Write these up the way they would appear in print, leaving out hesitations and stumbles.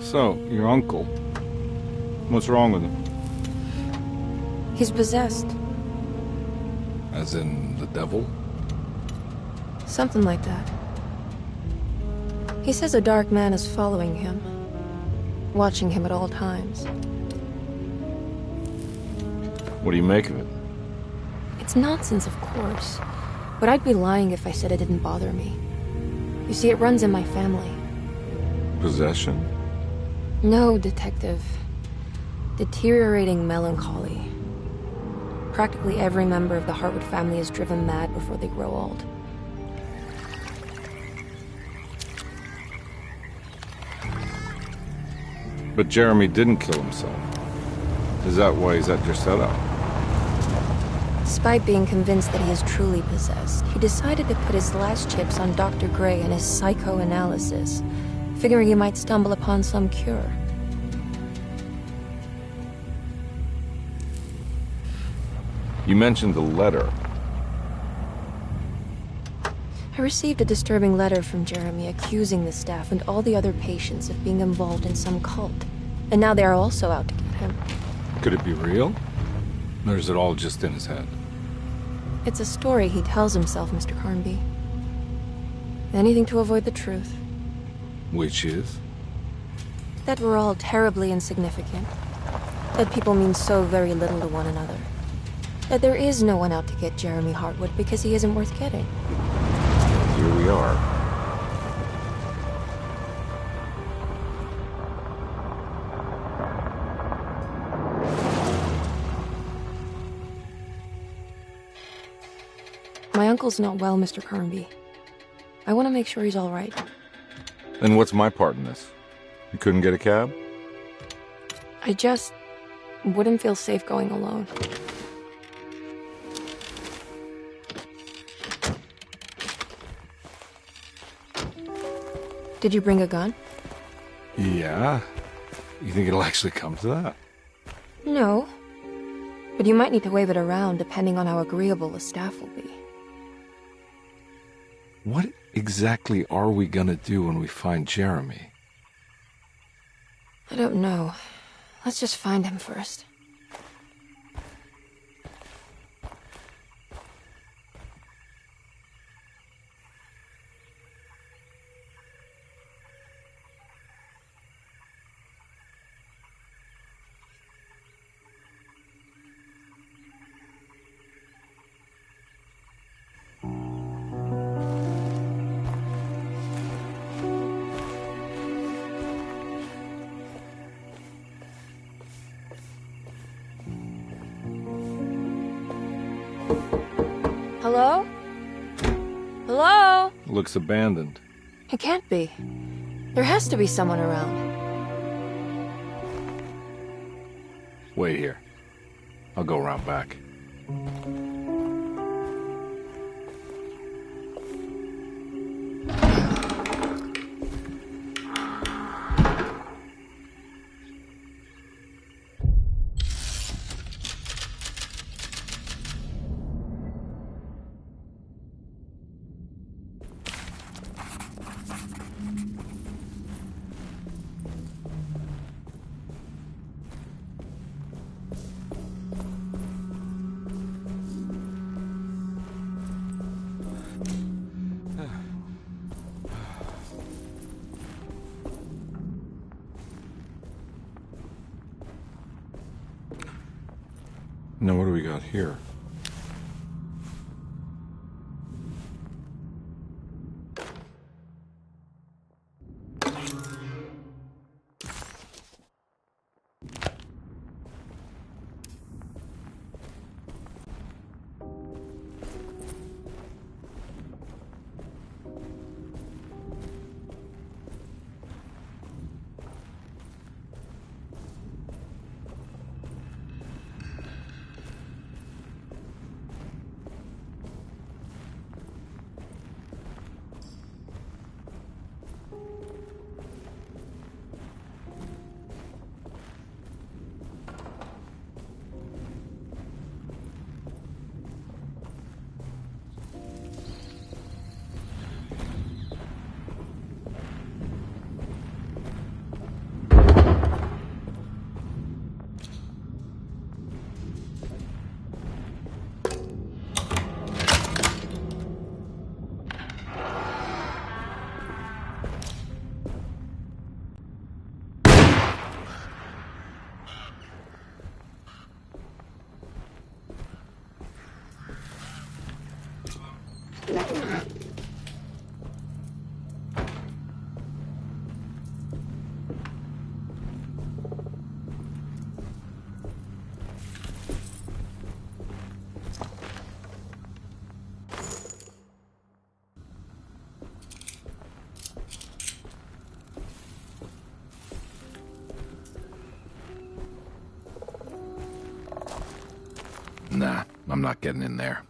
So, your uncle. What's wrong with him? He's possessed. As in the devil? Something like that. He says a dark man is following him, watching him at all times. What do you make of it? It's nonsense, of course. But I'd be lying if I said it didn't bother me. You see, it runs in my family. Possession? No, Detective. Deteriorating melancholy. Practically every member of the Hartwood family is driven mad before they grow old. But Jeremy didn't kill himself. Is that why he's at your setup? Despite being convinced that he is truly possessed, he decided to put his last chips on Dr. Gray and his psychoanalysis, figuring he might stumble upon some cure. You mentioned the letter. I received a disturbing letter from Jeremy accusing the staff and all the other patients of being involved in some cult. And now they are also out to get him. Could it be real? Or is it all just in his head? It's a story he tells himself, Mr. Carnby. Anything to avoid the truth. Which is? That we're all terribly insignificant. That people mean so very little to one another. That there is no one out to get Jeremy Hartwood because he isn't worth getting. Here we are. My uncle's not well, Mr. Carnby. I want to make sure he's all right. Then what's my part in this? You couldn't get a cab? I just wouldn't feel safe going alone. Did you bring a gun? Yeah. You think it'll actually come to that? No. But you might need to wave it around depending on how agreeable the staff will be. What exactly are we gonna do when we find Jeremy? I don't know. Let's just find him first. Hello? Hello? Looks abandoned. It can't be. There has to be someone around. Wait here. I'll go around back. Now what do we got here? I'm not getting in there.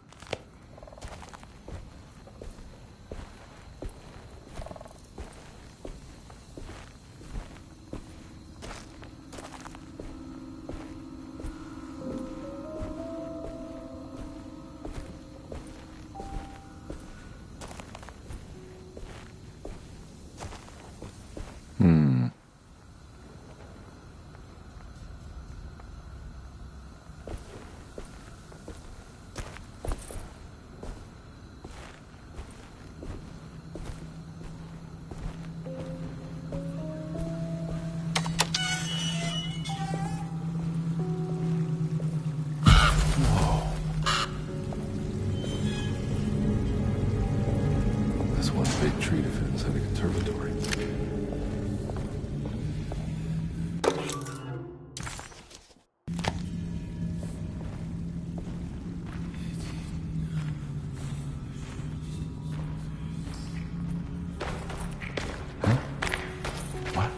That's one big tree to fit inside a conservatory. Huh? What?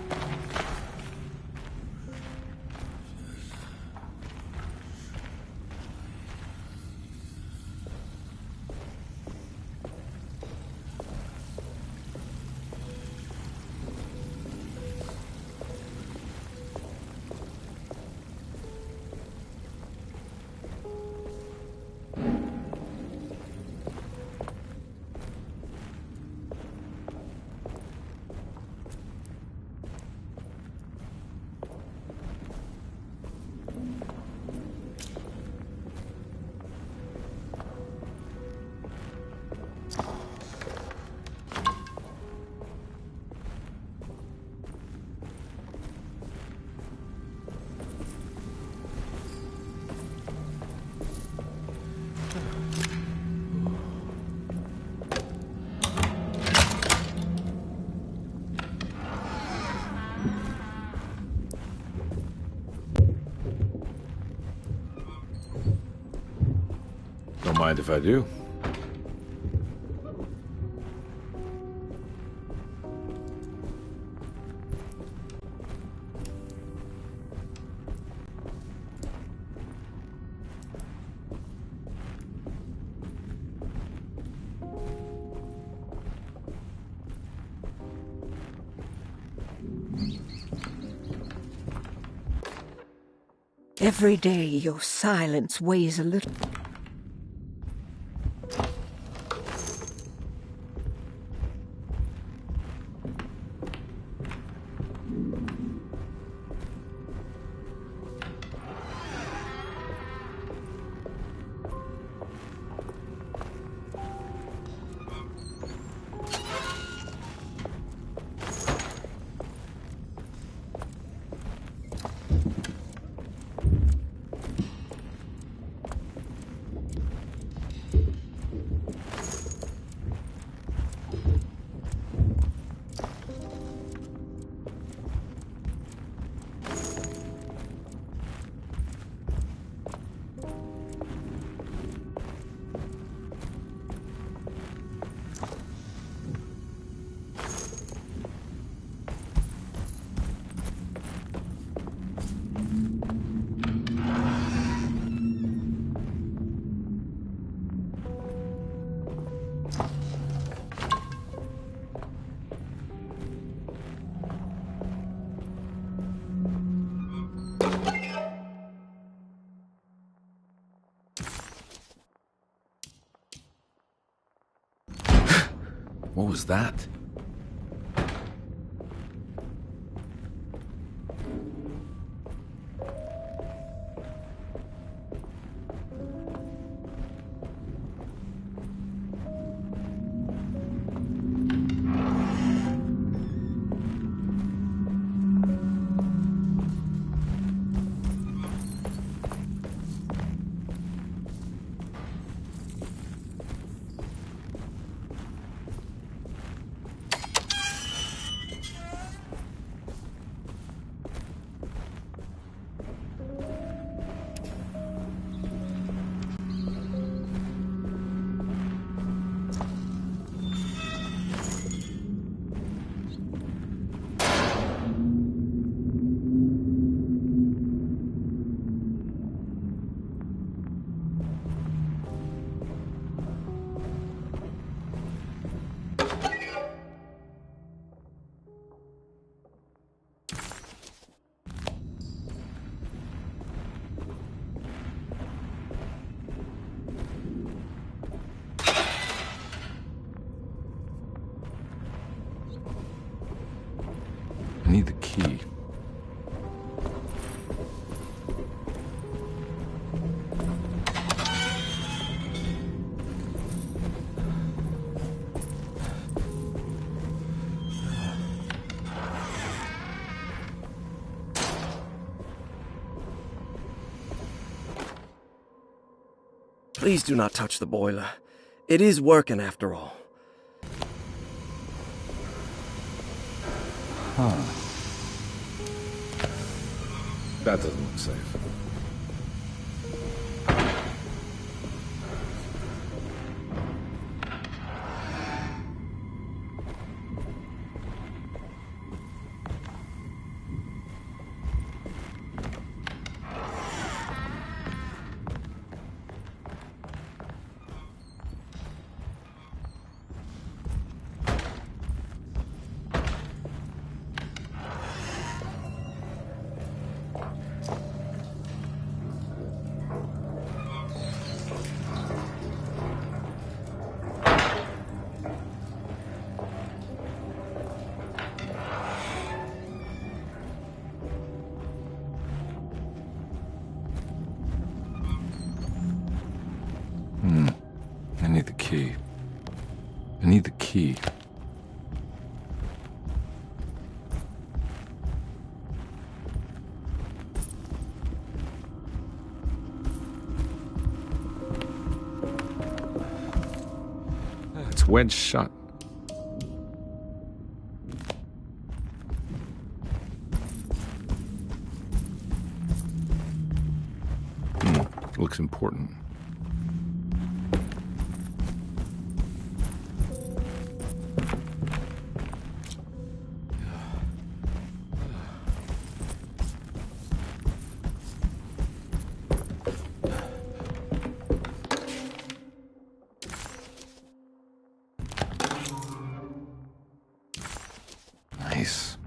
Don't mind if I do. Every day your silence weighs a little. What was that? I need the key. Please do not touch the boiler. It is working after all. That doesn't look safe. I need the key. I need the key. It's wedged shut. Looks important. Nice.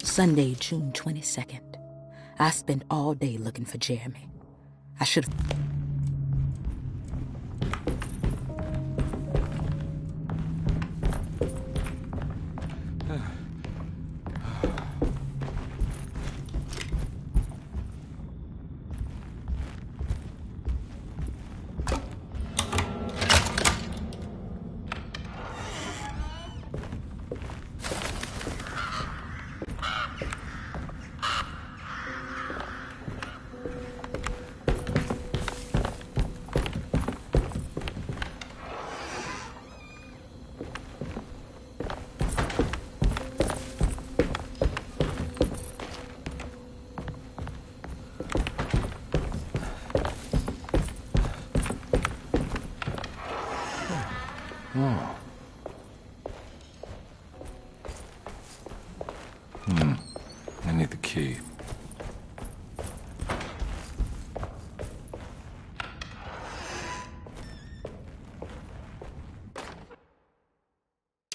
Sunday, June 22nd. I spent all day looking for Jeremy. I should have... Oh. I need the key.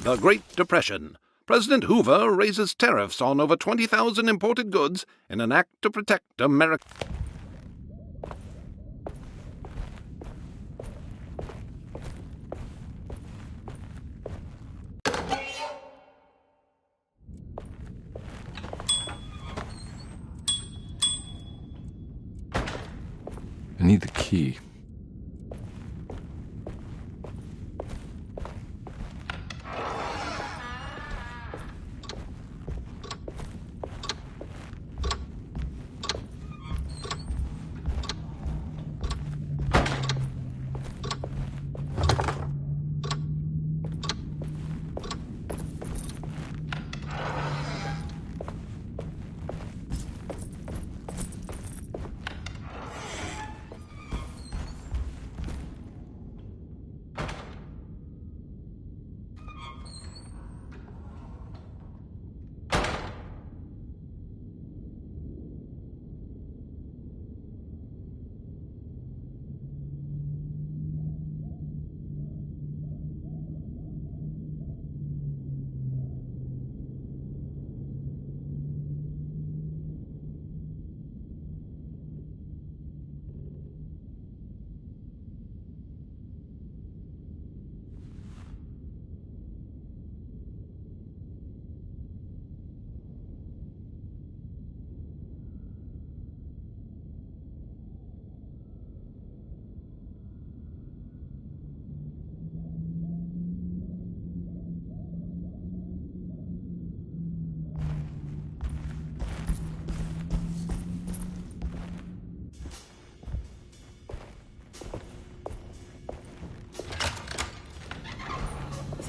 The Great Depression. President Hoover raises tariffs on over 20,000 imported goods in an act to protect America. I need the key.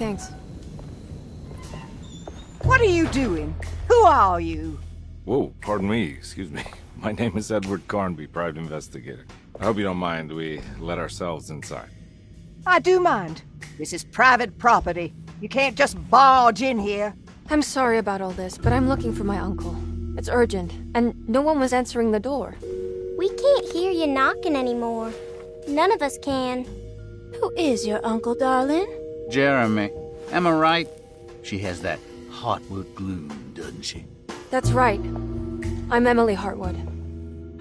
thanks. What are you doing? Who are you? Whoa, pardon me, excuse me. My name is Edward Carnby, private investigator. I hope you don't mind we let ourselves inside. I do mind. This is private property. You can't just barge in here. I'm sorry about all this, but I'm looking for my uncle. It's urgent, and no one was answering the door. We can't hear you knocking anymore. None of us can. Who is your uncle, darling? Jeremy. Am I right? She has that Hartwood gloom, doesn't she? That's right. I'm Emily Hartwood.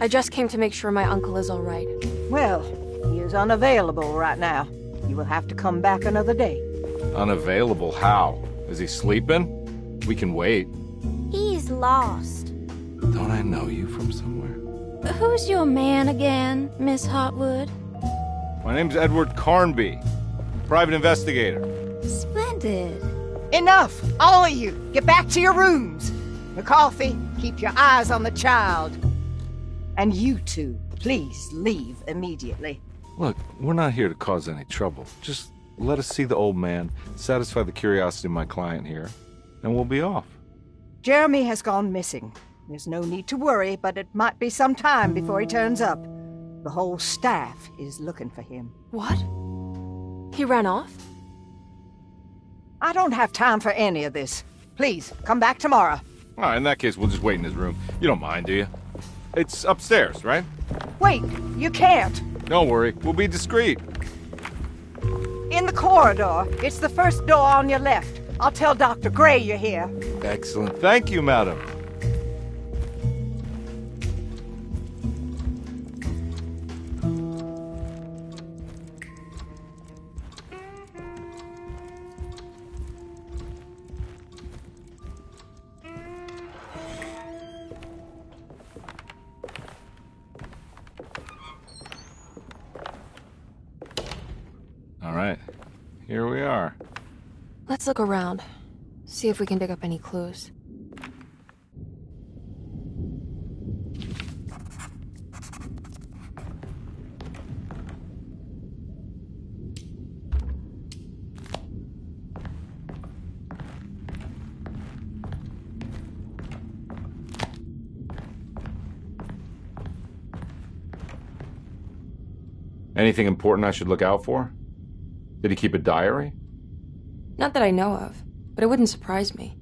I just came to make sure my uncle is all right. Well, he is unavailable right now. You will have to come back another day. Unavailable how? Is he sleeping? We can wait. He's lost. Don't I know you from somewhere? Who's your man again, Miss Hartwood? My name's Edward Carnby, private investigator. Splendid. Enough! All of you! Get back to your rooms! McCarthy, keep your eyes on the child. And you two, please leave immediately. Look, we're not here to cause any trouble. Just let us see the old man, satisfy the curiosity of my client here, and we'll be off. Jeremy has gone missing. There's no need to worry, but it might be some time before he turns up. The whole staff is looking for him. What? He ran off? I don't have time for any of this. Please, come back tomorrow. All right, in that case, we'll just wait in his room. You don't mind, do you? It's upstairs, right? Wait, you can't. Don't worry, we'll be discreet. In the corridor. It's the first door on your left. I'll tell Dr. Gray you're here. Excellent. Thank you, madam. All right, here we are. Let's look around. See if we can dig up any clues. Anything important I should look out for? Did he keep a diary? Not that I know of, but it wouldn't surprise me.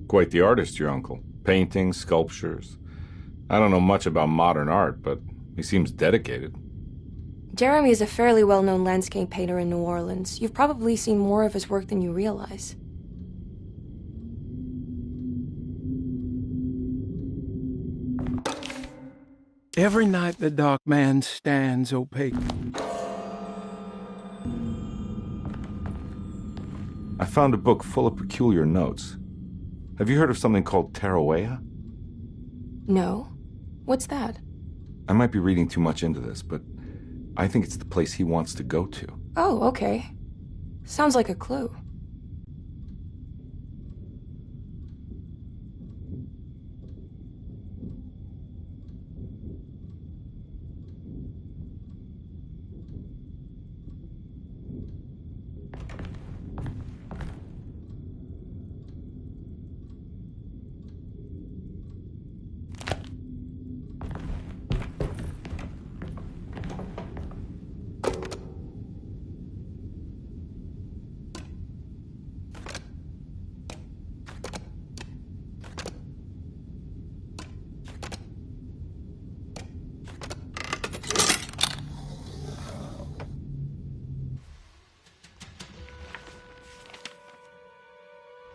Quite the artist, your uncle. Paintings, sculptures. I don't know much about modern art, but he seems dedicated. Jeremy is a fairly well-known landscape painter in New Orleans. You've probably seen more of his work than you realize. Every night the dark man stands opaque. I found a book full of peculiar notes. Have you heard of something called Tarawea? No? What's that? I might be reading too much into this, but I think it's the place he wants to go to. Oh, okay. Sounds like a clue.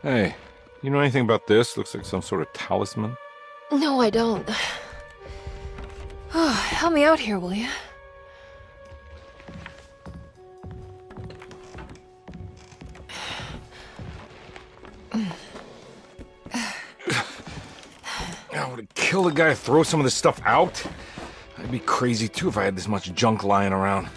Hey, you know anything about this? Looks like some sort of talisman. No, I don't. Oh, help me out here, will you? the guy to throw some of this stuff out? I'd be crazy too if I had this much junk lying around.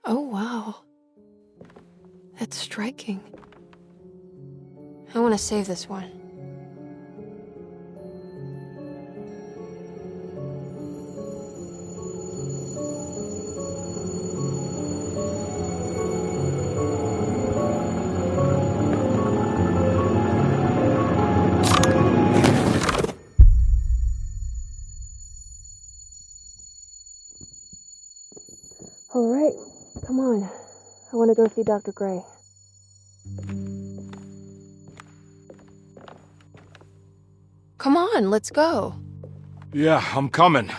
Oh, wow. That's striking. I want to save this one. All right, come on. I want to go see Dr. Gray. Come on, let's go. Yeah, I'm coming.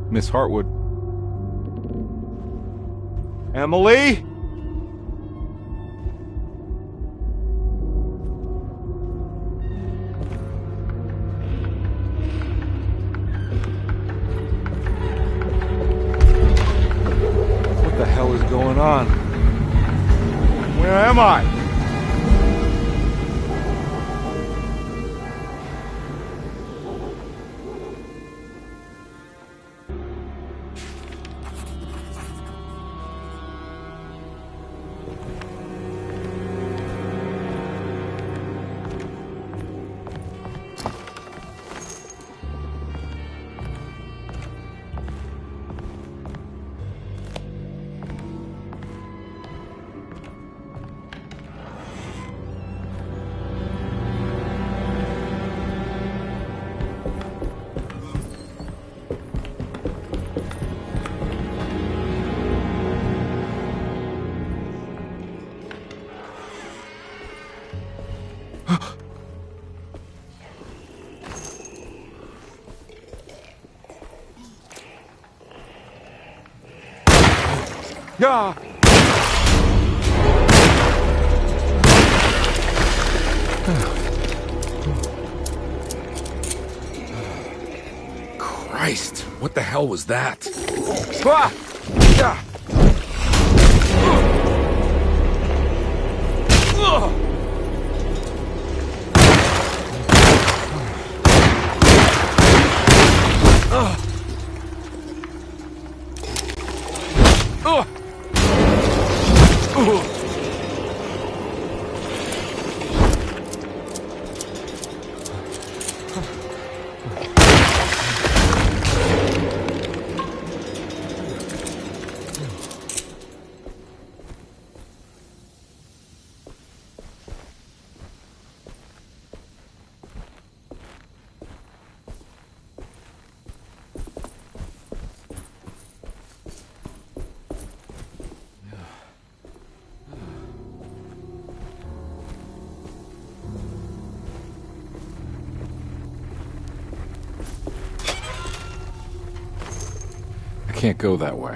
Miss Hartwood. Emily? What the hell is going on? Where am I? Yeah. Christ, what the hell was that? Ah! Yeah. I can't go that way.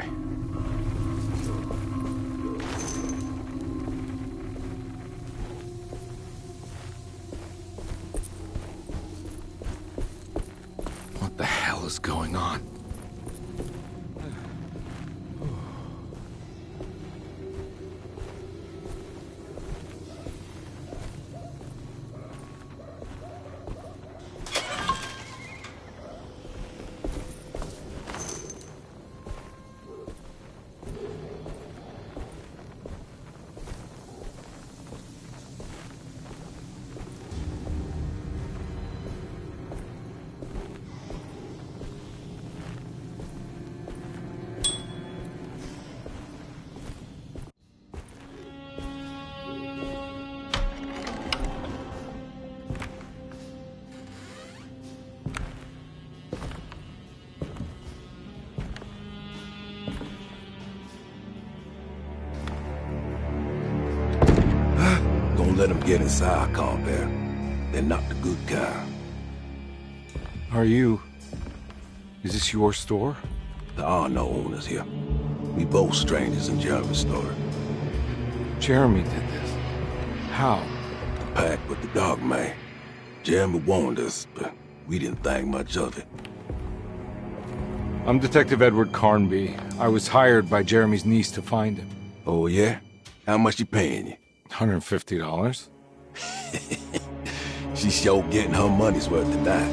What the hell is going on? Let them get inside, Colbert. They're not the good kind. Are you... Is this your store? There are no owners here. We both strangers in Jeremy's story. Jeremy did this. How? The pact with the dog man. Jeremy warned us, but we didn't think much of it. I'm Detective Edward Carnby. I was hired by Jeremy's niece to find him. Oh, yeah? How much she paying you? $150. She's sure getting her money's worth tonight.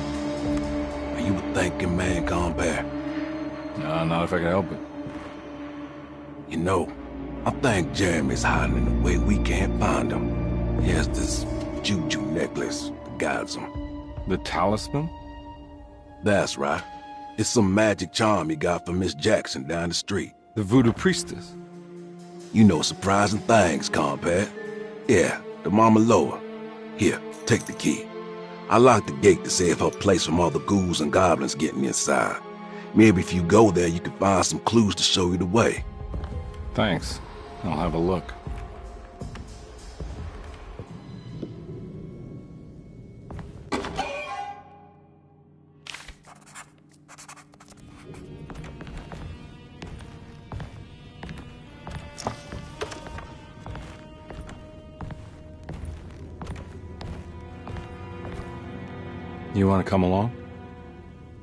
Are you a thinking man, compare? No, not if I can help it. You know, I think Jeremy's hiding in a way we can't find him. He has this juju necklace that guides him. The talisman? That's right. It's some magic charm he got from Miss Jackson down the street. The voodoo priestess? You know surprising things, compare. Yeah, the Mama Loa. Here, take the key. I locked the gate to save her place from all the ghouls and goblins getting inside. Maybe if you go there, you can find some clues to show you the way. Thanks. I'll have a look. You want to come along?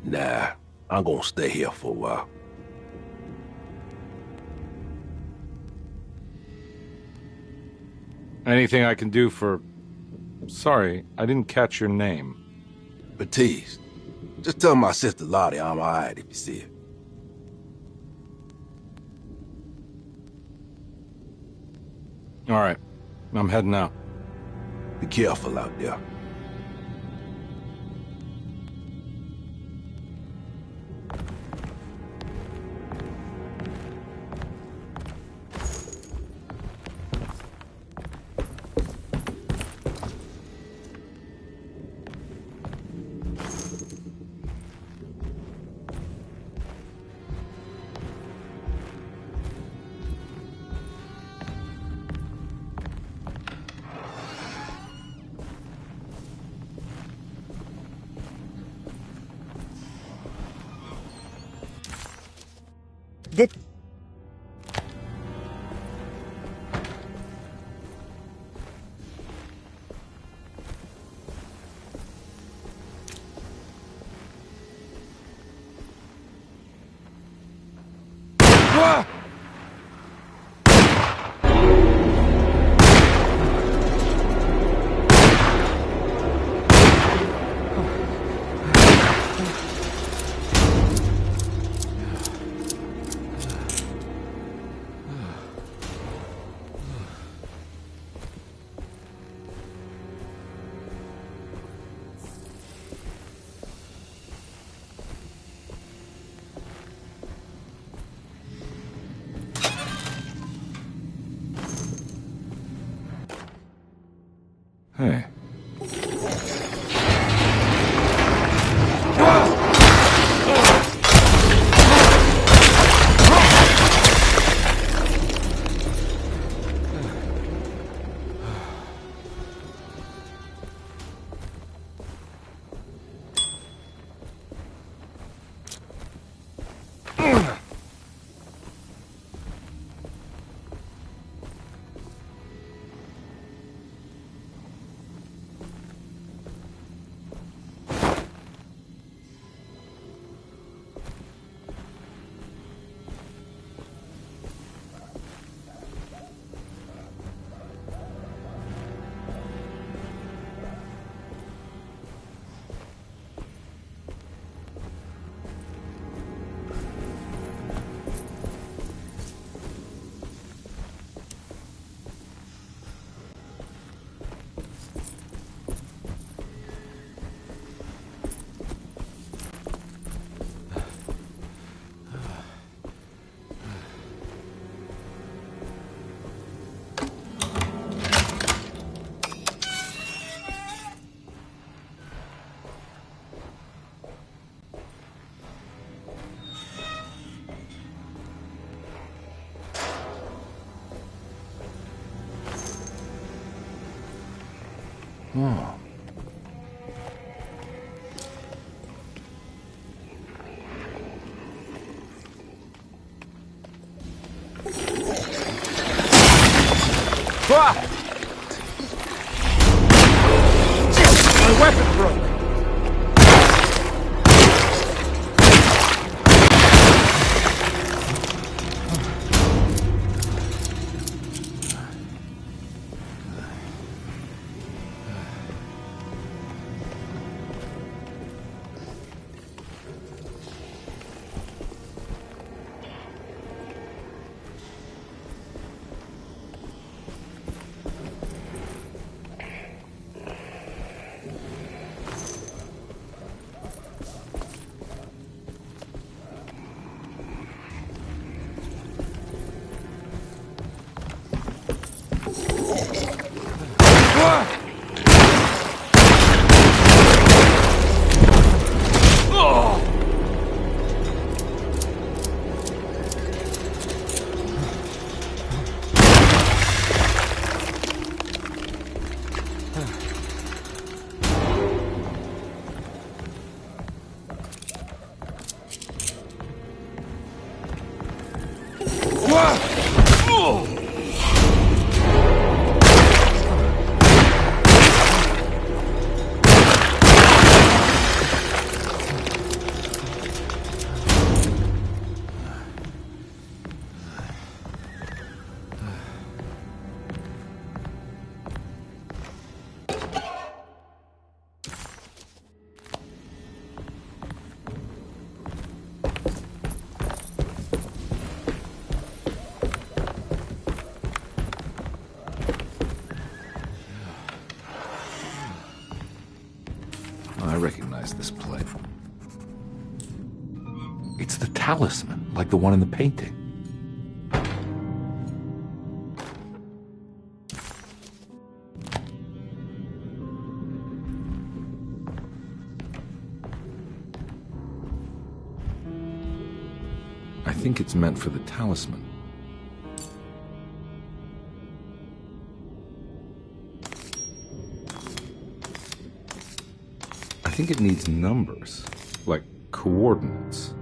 Nah, I'm gonna stay here for a while. Anything I can do for... Sorry, I didn't catch your name. Baptiste. Just tell my sister Lottie I'm alright if you see her. All right. I'm heading out. Be careful out there. The Hey. Oh. My weapon broke. I recognize this plate. It's the talisman, like the one in the painting. I think it's meant for the talisman. I think it needs numbers, like coordinates.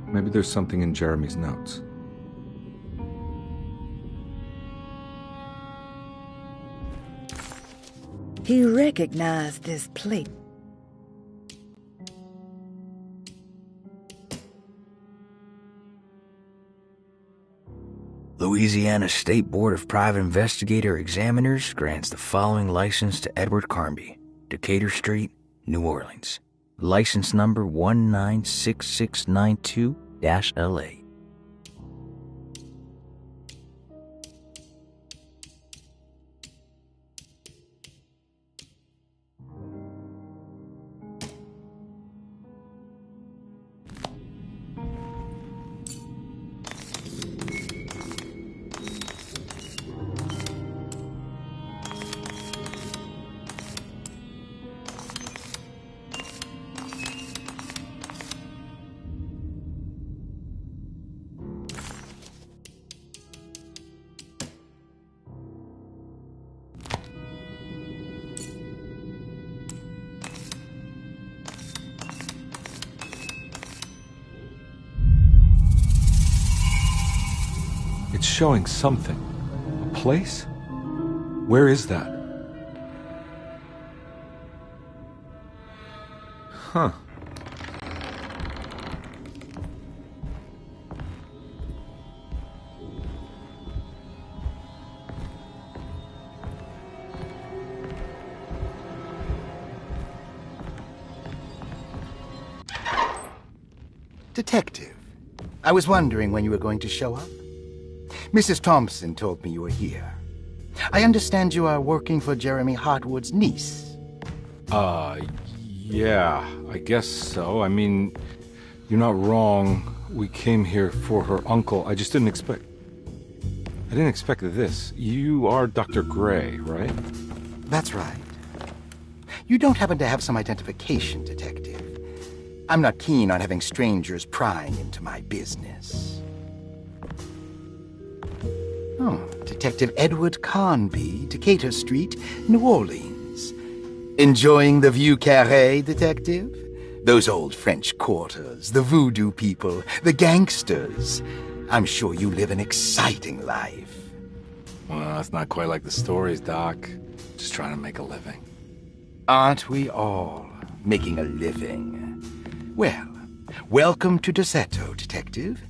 Maybe there's something in Jeremy's notes. He recognized this plate. Louisiana State Board of Private Investigator Examiners grants the following license to Edward Carnby, Decatur Street, New Orleans. License number 196692-LA. It's showing something. A place? Where is that? Huh. Detective, I was wondering when you were going to show up. Mrs. Thompson told me you were here. I understand you are working for Jeremy Hartwood's niece. Yeah, I guess so. I mean, you're not wrong. We came here for her uncle. I just didn't expect... I didn't expect this. You are Dr. Gray, right? That's right. You don't happen to have some identification, Detective. I'm not keen on having strangers prying into my business. Oh, Detective Edward Carnby, Decatur Street, New Orleans. Enjoying the Vieux Carré, Detective? Those old French quarters, the voodoo people, the gangsters. I'm sure you live an exciting life. Well, it's not quite like the stories, Doc. Just trying to make a living. Aren't we all making a living? Well, welcome to Deseto, Detective.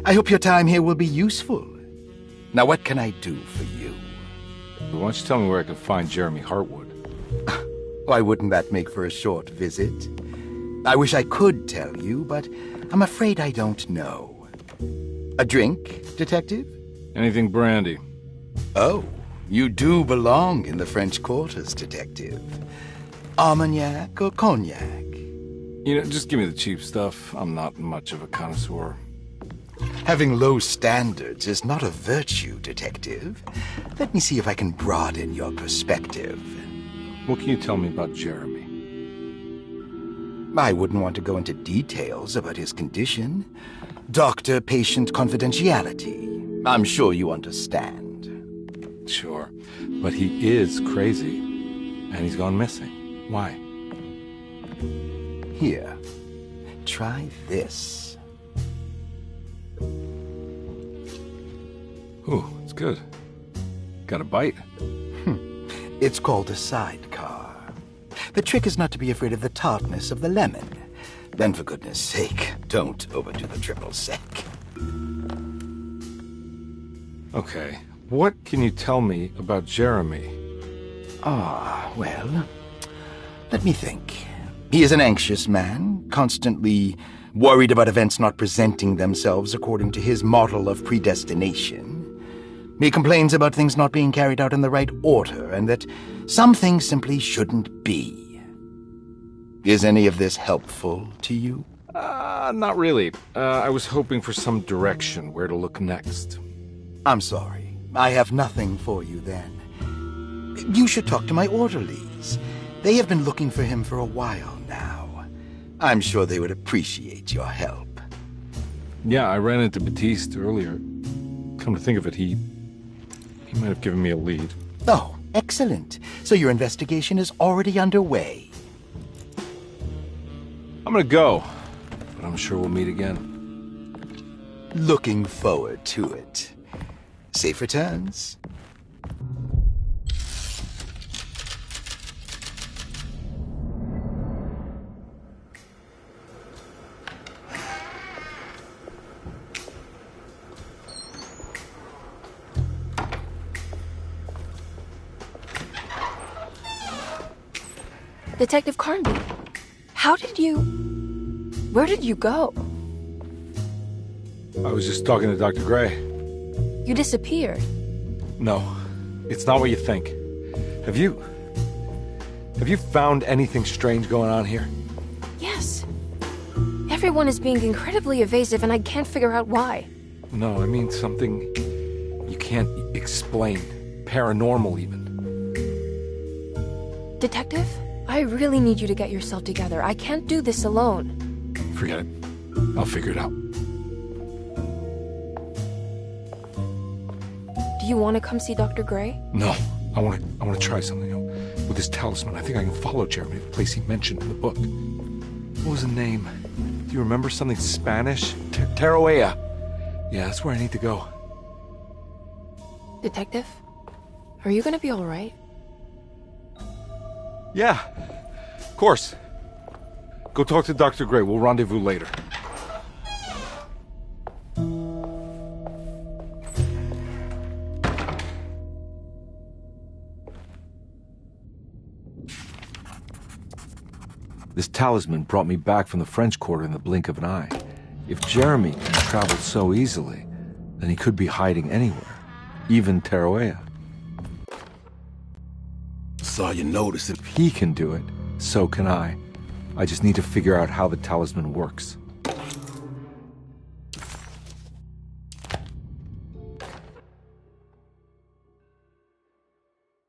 I hope your time here will be useful. Now, what can I do for you? Why don't you tell me where I can find Jeremy Hartwood? Why wouldn't that make for a short visit? I wish I could tell you, but I'm afraid I don't know. A drink, Detective? Anything brandy. Oh, you do belong in the French Quarters, Detective. Armagnac or cognac? You know, just give me the cheap stuff. I'm not much of a connoisseur. Having low standards is not a virtue, Detective. Let me see if I can broaden your perspective. What can you tell me about Jeremy? I wouldn't want to go into details about his condition. Doctor-patient confidentiality. I'm sure you understand. Sure, but he is crazy, and he's gone missing. Why? Here, try this. Ooh, it's good. Got a bite? It's called a sidecar. The trick is not to be afraid of the tartness of the lemon. Then, for goodness sake, don't overdo the triple sec. Okay, what can you tell me about Jeremy? Well, let me think. He is an anxious man, constantly worried about events not presenting themselves according to his model of predestination. He complains about things not being carried out in the right order, and that some things simply shouldn't be. Is any of this helpful to you? Not really. I was hoping for some direction where to look next. I'm sorry. I have nothing for you then. You should talk to my orderlies. They have been looking for him for a while now. I'm sure they would appreciate your help. Yeah, I ran into Batiste earlier. Come to think of it, he might have given me a lead. Oh, excellent. So your investigation is already underway. I'm gonna go, but I'm sure we'll meet again. Looking forward to it. Safe returns. Detective Carnby, where did you go? I was just talking to Dr. Gray. You disappeared. No, it's not what you think. Have you found anything strange going on here? Yes. Everyone is being incredibly evasive and I can't figure out why. No, I mean something you can't explain. Paranormal, even. Detective, I really need you to get yourself together. I can't do this alone. Forget it. I'll figure it out. Do you want to come see Dr. Gray? No, I want to try something. You know, with this talisman, I think I can follow Jeremy to the place he mentioned in the book. What was the name? Do you remember something Spanish? Tarawea. Yeah, that's where I need to go. Detective, are you gonna be all right? Yeah, of course. Go talk to Dr. Gray. We'll rendezvous later. This talisman brought me back from the French Quarter in the blink of an eye. If Jeremy can travel so easily, then he could be hiding anywhere, even Tarawea. Saw you notice it. If he can do it, so can I. I just need to figure out how the talisman works.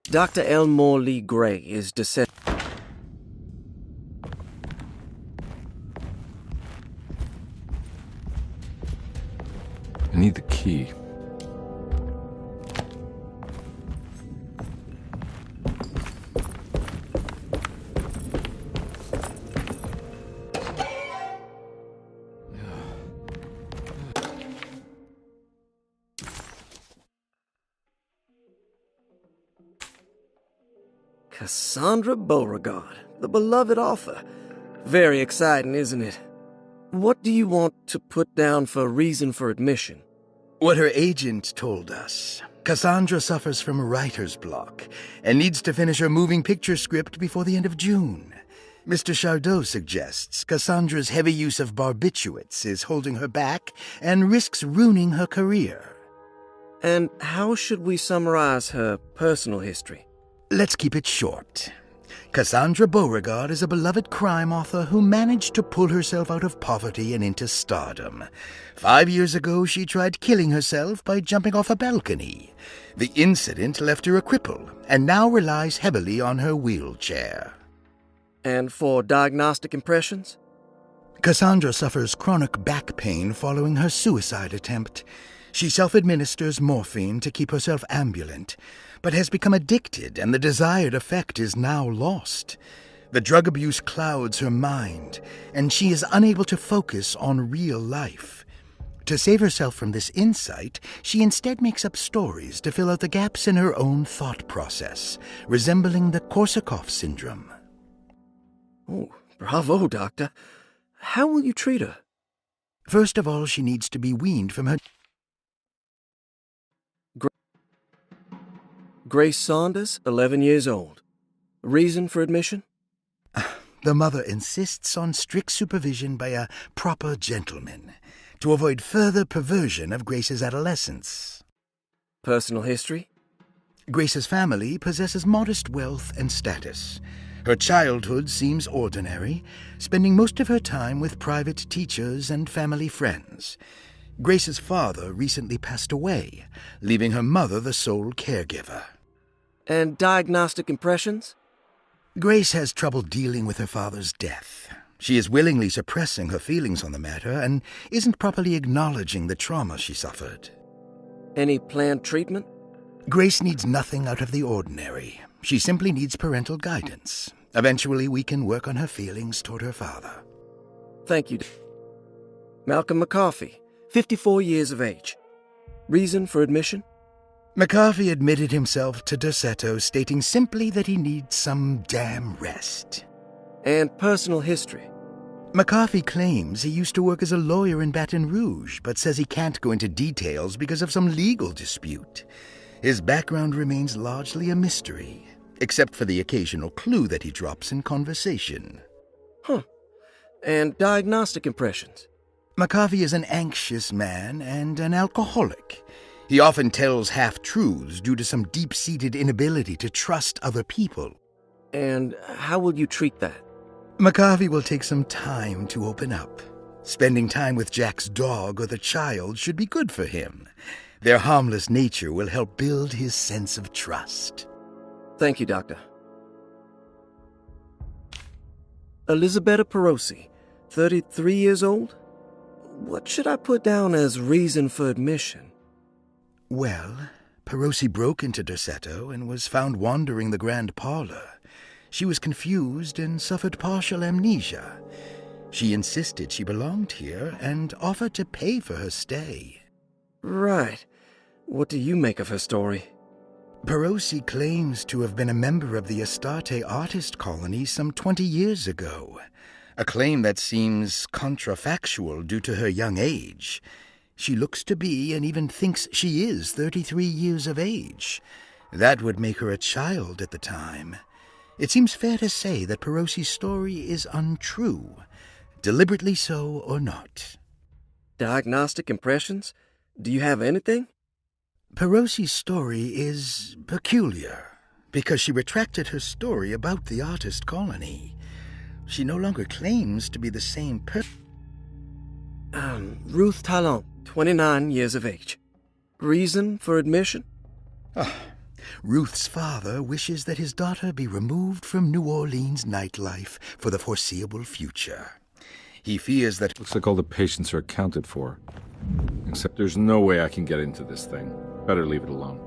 Dr. Elmore Lee Gray is Deseto. I need the key. Cassandra Beauregard, the beloved author. Very exciting, isn't it? What do you want to put down for reason for admission? What her agent told us. Cassandra suffers from writer's block and needs to finish her moving picture script before the end of June. Mr. Chardot suggests Cassandra's heavy use of barbiturates is holding her back and risks ruining her career. And how should we summarize her personal history? Let's keep it short. Cassandra Beauregard is a beloved crime author who managed to pull herself out of poverty and into stardom. 5 years ago, she tried killing herself by jumping off a balcony. The incident left her a cripple, and now relies heavily on her wheelchair. And for diagnostic impressions? Cassandra suffers chronic back pain following her suicide attempt. She self-administers morphine to keep herself ambulant, but has become addicted, and the desired effect is now lost. The drug abuse clouds her mind, and she is unable to focus on real life. To save herself from this insight, she instead makes up stories to fill out the gaps in her own thought process, resembling the Korsakoff syndrome. Oh, bravo, Doctor. How will you treat her? First of all, she needs to be weaned from her... Grace Saunders, 11 years old. Reason for admission? The mother insists on strict supervision by a proper gentleman to avoid further perversion of Grace's adolescence. Personal history? Grace's family possesses modest wealth and status. Her childhood seems ordinary, spending most of her time with private teachers and family friends. Grace's father recently passed away, leaving her mother the sole caregiver. And diagnostic impressions? Grace has trouble dealing with her father's death. She is willingly suppressing her feelings on the matter and isn't properly acknowledging the trauma she suffered. Any planned treatment? Grace needs nothing out of the ordinary. She simply needs parental guidance. Eventually, we can work on her feelings toward her father. Thank you. Malcolm McCarthy, 54 years of age. Reason for admission? McCarthy admitted himself to Derceto, stating simply that he needs some damn rest. And personal history? McCarthy claims he used to work as a lawyer in Baton Rouge, but says he can't go into details because of some legal dispute. His background remains largely a mystery, except for the occasional clue that he drops in conversation. Huh. And diagnostic impressions? McCarthy is an anxious man and an alcoholic. He often tells half-truths due to some deep-seated inability to trust other people. And how will you treat that? McCarthy will take some time to open up. Spending time with Jack's dog or the child should be good for him. Their harmless nature will help build his sense of trust. Thank you, Doctor. Elisabetta Perosi, 33 years old? What should I put down as reason for admission? Well, Perosi broke into Derceto and was found wandering the grand parlor. She was confused and suffered partial amnesia. She insisted she belonged here and offered to pay for her stay. Right. What do you make of her story? Perosi claims to have been a member of the Astarte artist colony some 20 years ago, a claim that seems contrafactual due to her young age. She looks to be and even thinks she is 33 years of age. That would make her a child at the time. It seems fair to say that Perosi's story is untrue, deliberately so or not. Diagnostic impressions? Do you have anything? Perosi's story is peculiar because she retracted her story about the artist colony. She no longer claims to be the same person. Ruth Talon, 29 years of age. Reason for admission? Ruth's father wishes that his daughter be removed from New Orleans nightlife for the foreseeable future. He fears that... Looks like all the patients are accounted for. Except there's no way I can get into this thing. Better leave it alone.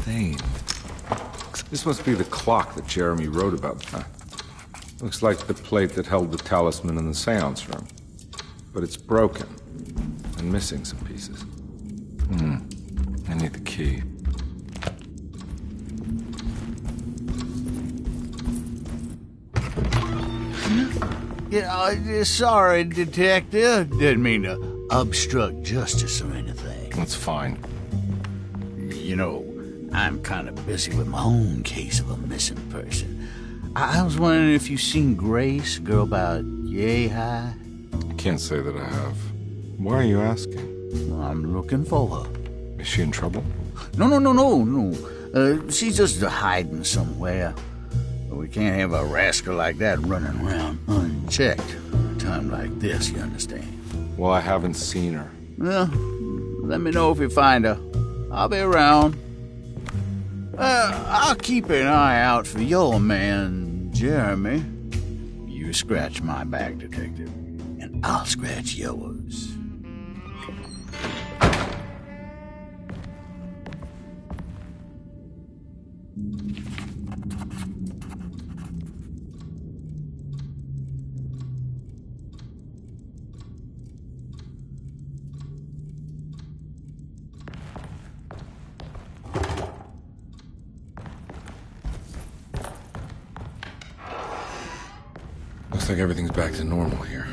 stained. This must be the clock that Jeremy wrote about. Looks like the plate that held the talisman in the seance room. But it's broken and missing some pieces. I need the key. Yeah, sorry, Detective. Didn't mean to obstruct justice or anything. That's fine. You know, I'm kind of busy with my own case of a missing person. I was wondering if you've seen Grace, a girl about yay high? I can't say that I have. Why are you asking? I'm looking for her. Is she in trouble? No. She's just hiding somewhere. We can't have a rascal like that running around unchecked at a time like this, you understand? Well, I haven't seen her. Well, let me know if you find her. I'll be around. I'll keep an eye out for your man, Jeremy. You scratch my back, Detective, and I'll scratch yours. Looks like everything's back to normal here.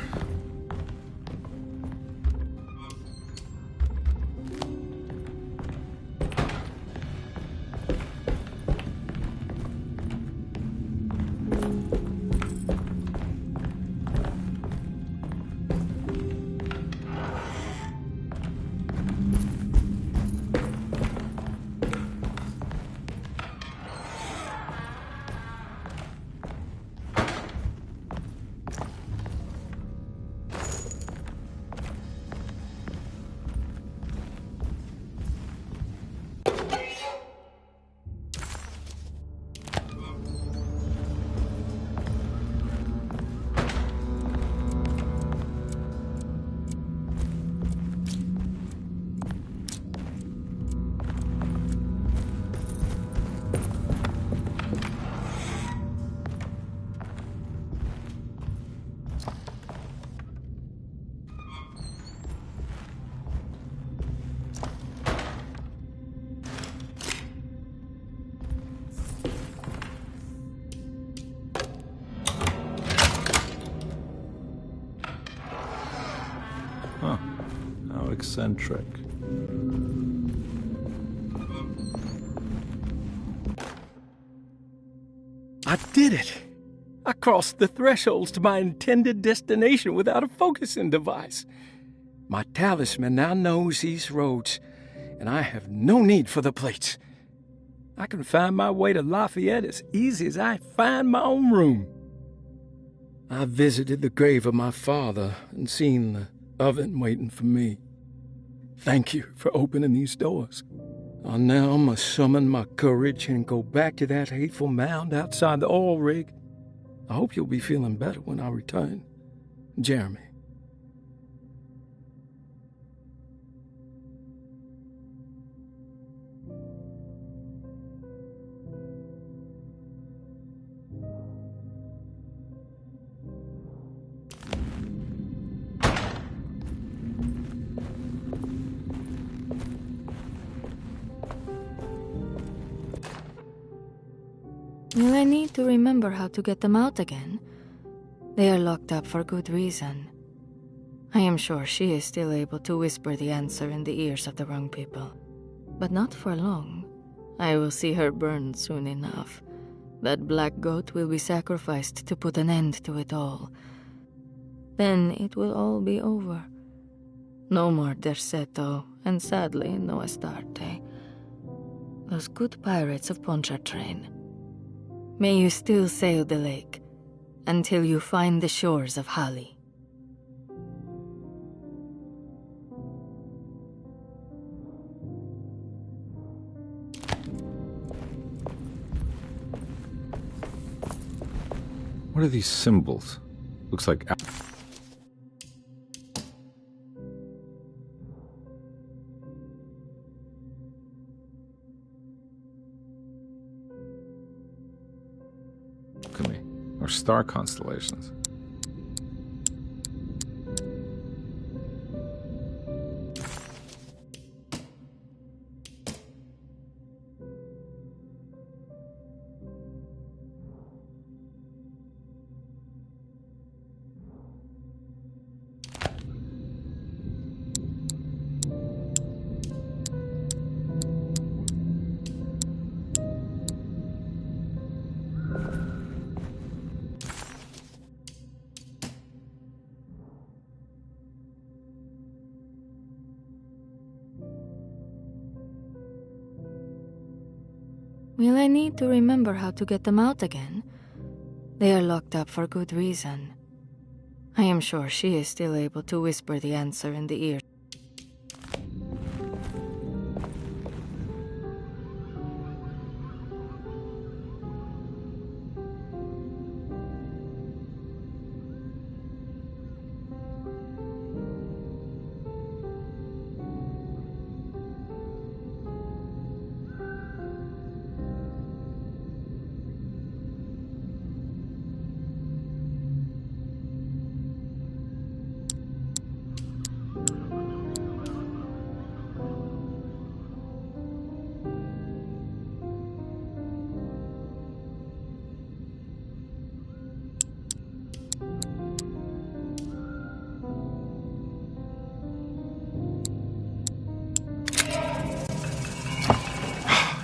Eccentric. I did it! I crossed the thresholds to my intended destination without a focusing device. My talisman now knows these roads, and I have no need for the plates. I can find my way to Lafayette as easy as I find my own room. I visited the grave of my father and seen the oven waiting for me. Thank you for opening these doors. I now must summon my courage and go back to that hateful mound outside the oil rig. I hope you'll be feeling better when I return. Jeremy. Will I need to remember how to get them out again? They are locked up for good reason. I am sure she is still able to whisper the answer in the ears of the wrong people. But not for long. I will see her burned soon enough. That black goat will be sacrificed to put an end to it all. Then it will all be over. No more Derceto, and sadly, no Astarte. Those good pirates of Pontchartrain. May you still sail the lake, until you find the shores of Hali. What are these symbols? Looks like... or star constellations. Will I need to remember how to get them out again? They are locked up for good reason. I am sure she is still able to whisper the answer in the ear.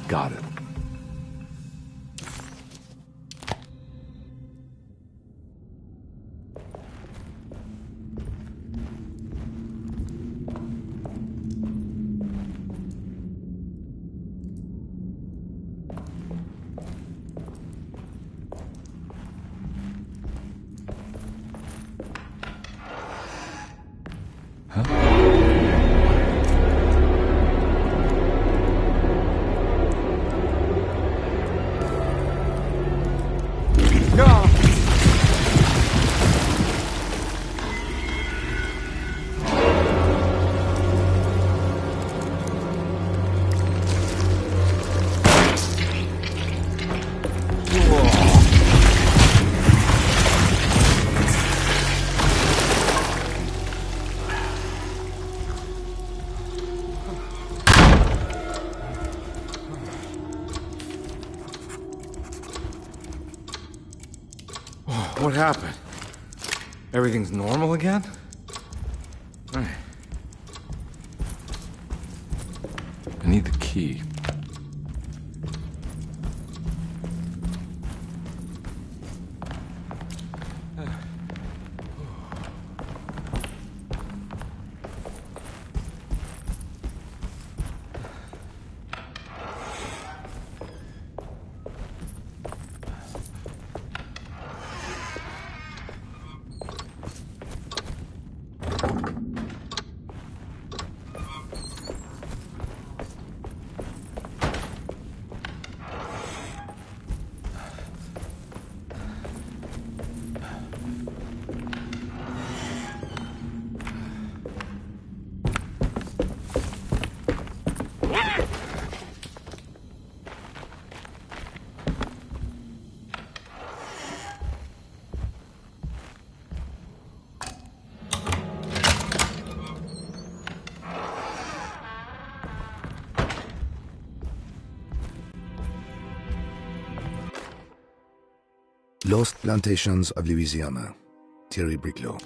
Got it. What happened? Everything's normal again? Right. I need the key. Lost Plantations of Louisiana, Thierry Briclot.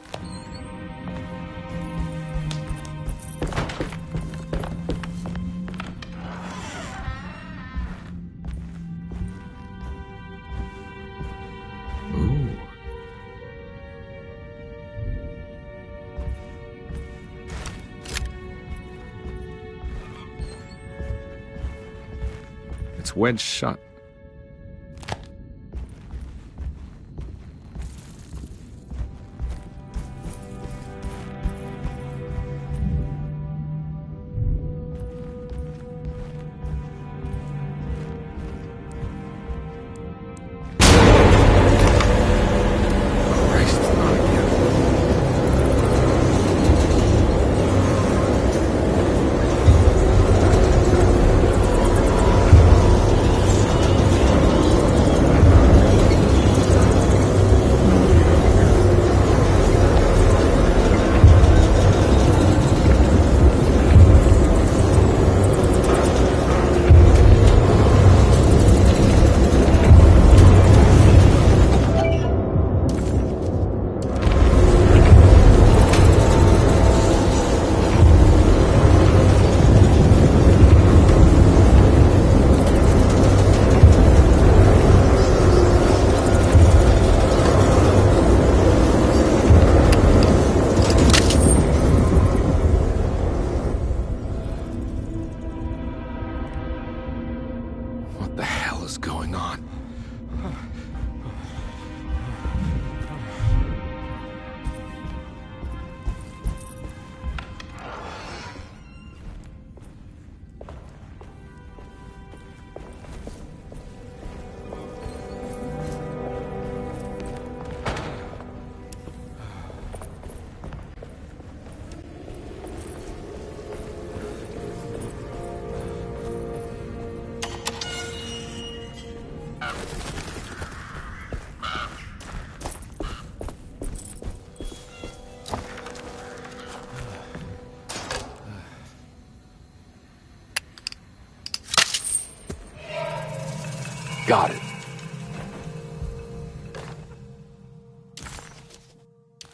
It's wedged shut. What the hell is going on? Got it.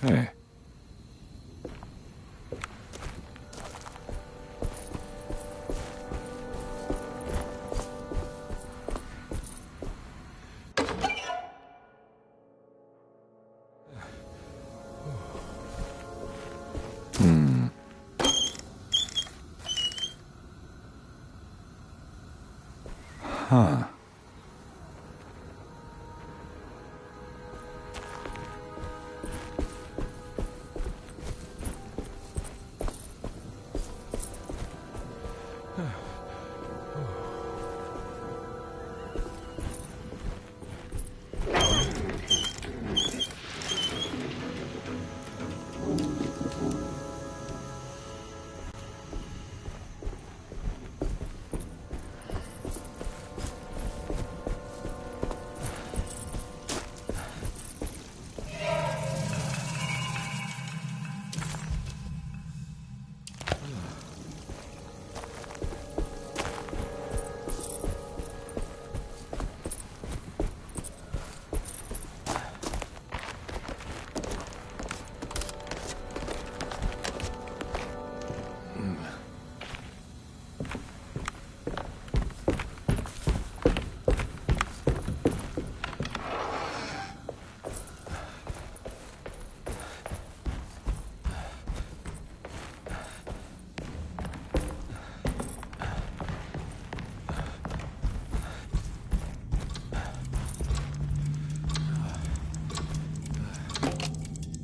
Hey. Huh.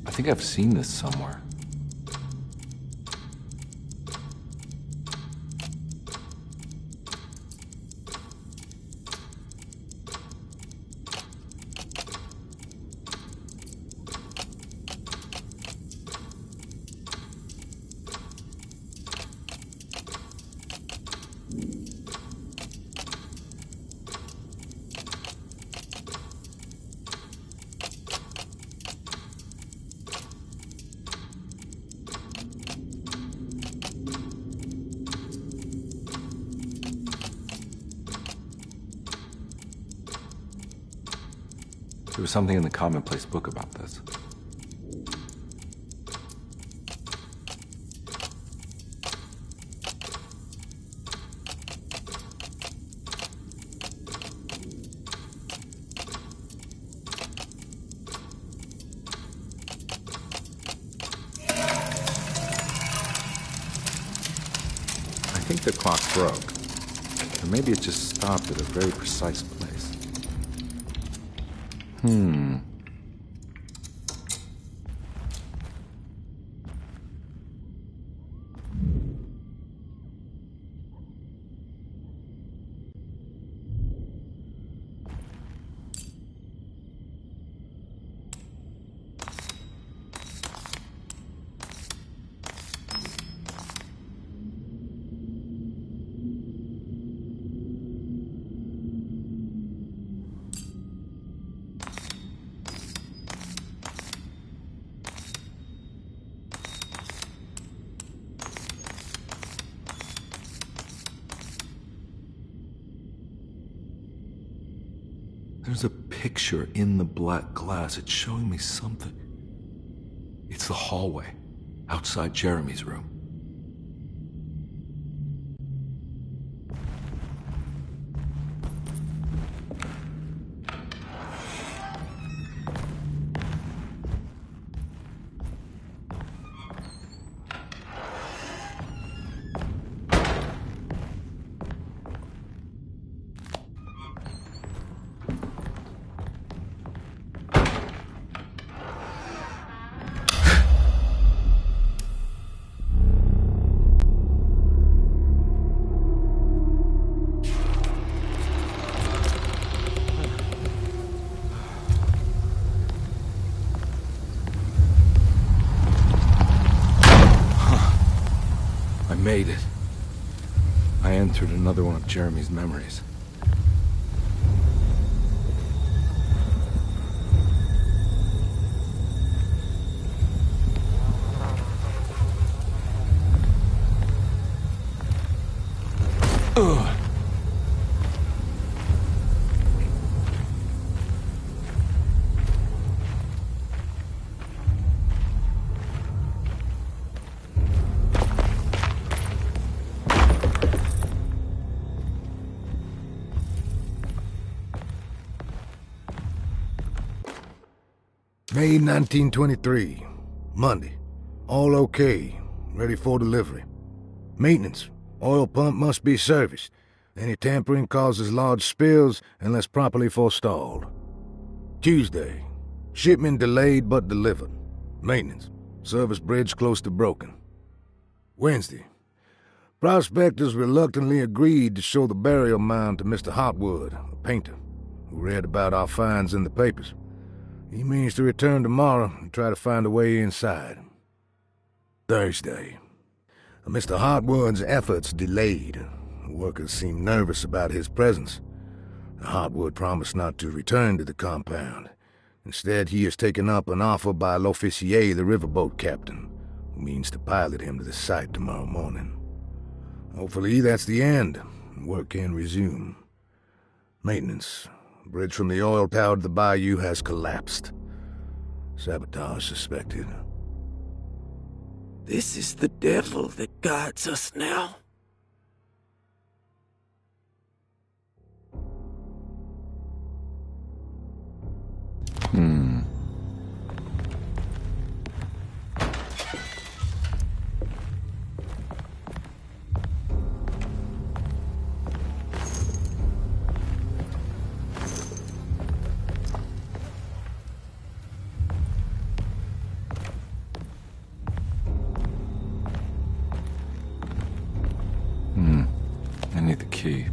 I think I've seen this somewhere. There was something in the Commonplace book about this. I think the clock broke. Or maybe it just stopped at a very precise place. There's a picture in the black glass. It's showing me something. It's the hallway outside Jeremy's room. entered another one of Jeremy's memories. Ugh. May 1923, Monday. All okay, ready for delivery. Maintenance. Oil pump must be serviced. Any tampering causes large spills unless properly forestalled. Tuesday. Shipment delayed but delivered. Maintenance. Service bridge close to broken. Wednesday. Prospectors reluctantly agreed to show the burial mound to Mr. Hotwood, a painter, who read about our finds in the papers. He means to return tomorrow and try to find a way inside. Thursday. Mr. Hotwood's efforts delayed. The workers seemed nervous about his presence. Hotwood promised not to return to the compound. Instead, he has taken up an offer by L'Officier, the riverboat captain, who means to pilot him to the site tomorrow morning. Hopefully that's the end. Work can resume. Maintenance. Bridge from the oil tower to the bayou has collapsed. Sabotage suspected. This is the devil that guides us now. I need the key.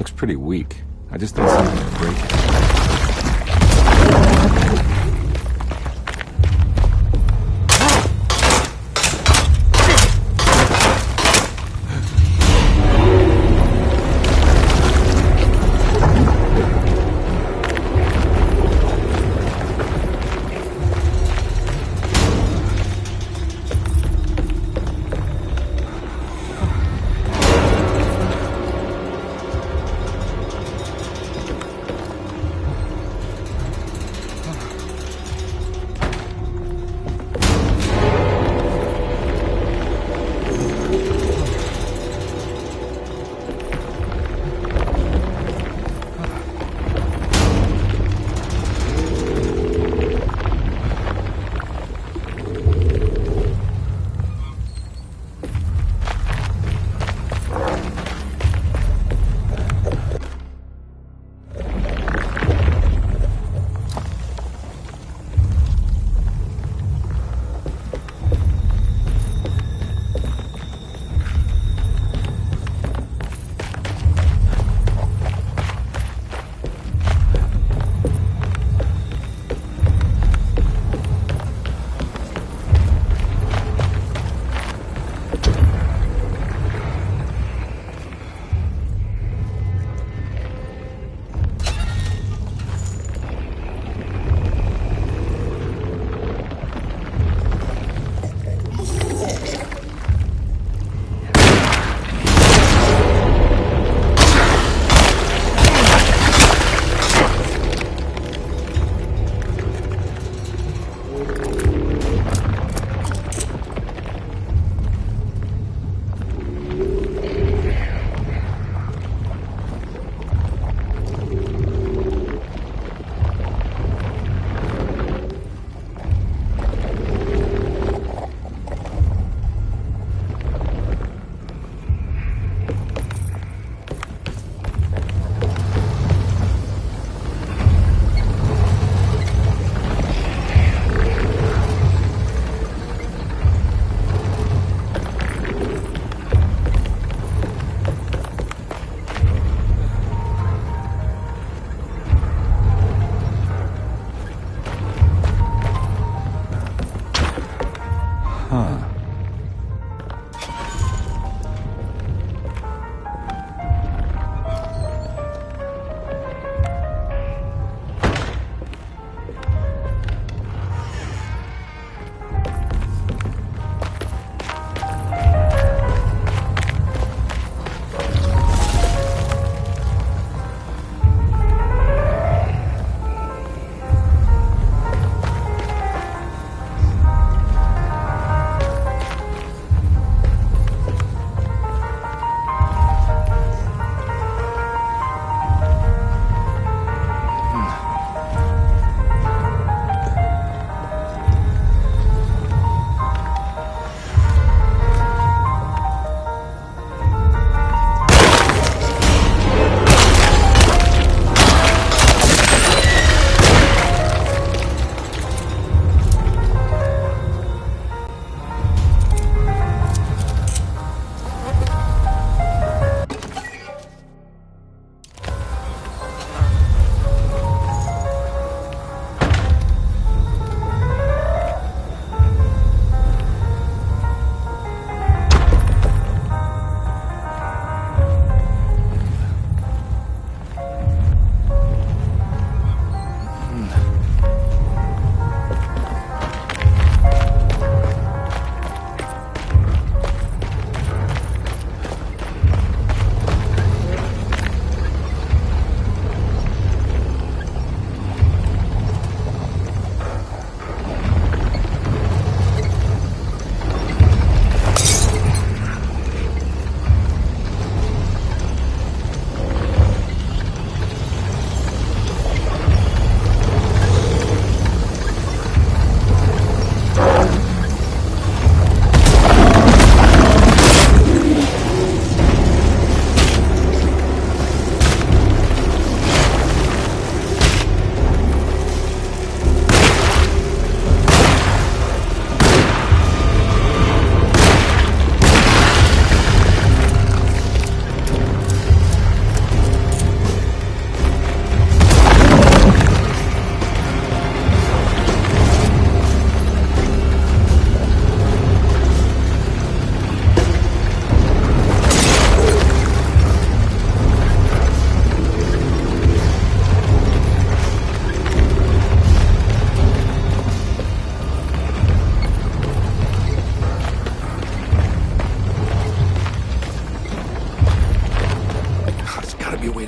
Looks pretty weak. I just don't see anything to break it.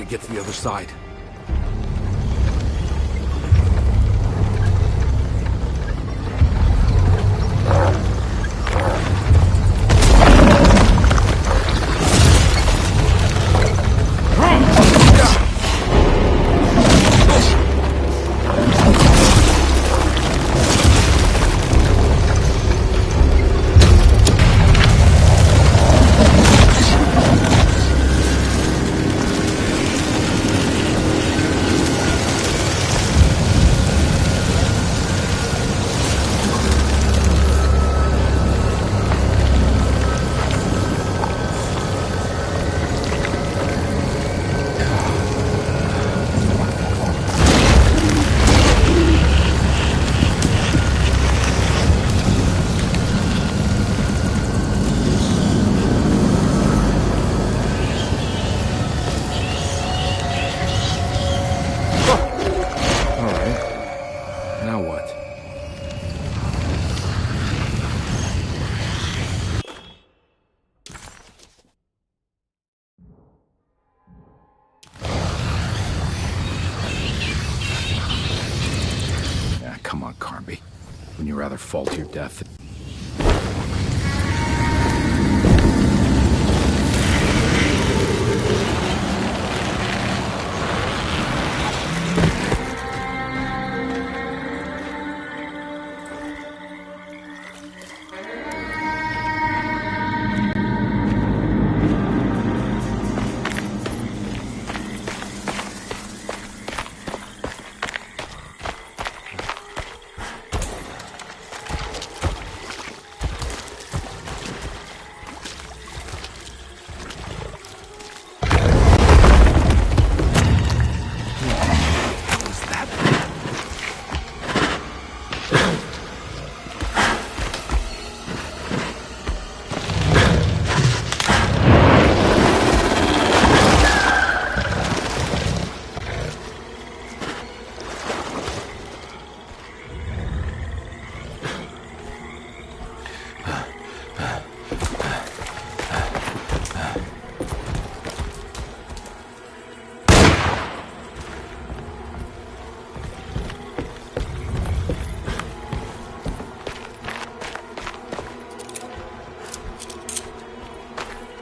to get to the other side. Come on, Carnby. Wouldn't you rather fall to your death?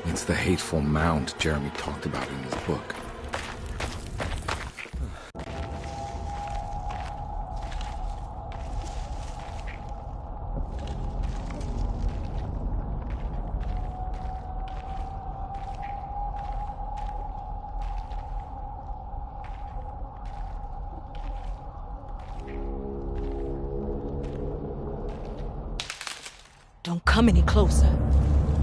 It's the hateful mound Jeremy talked about in his book. Don't come any closer.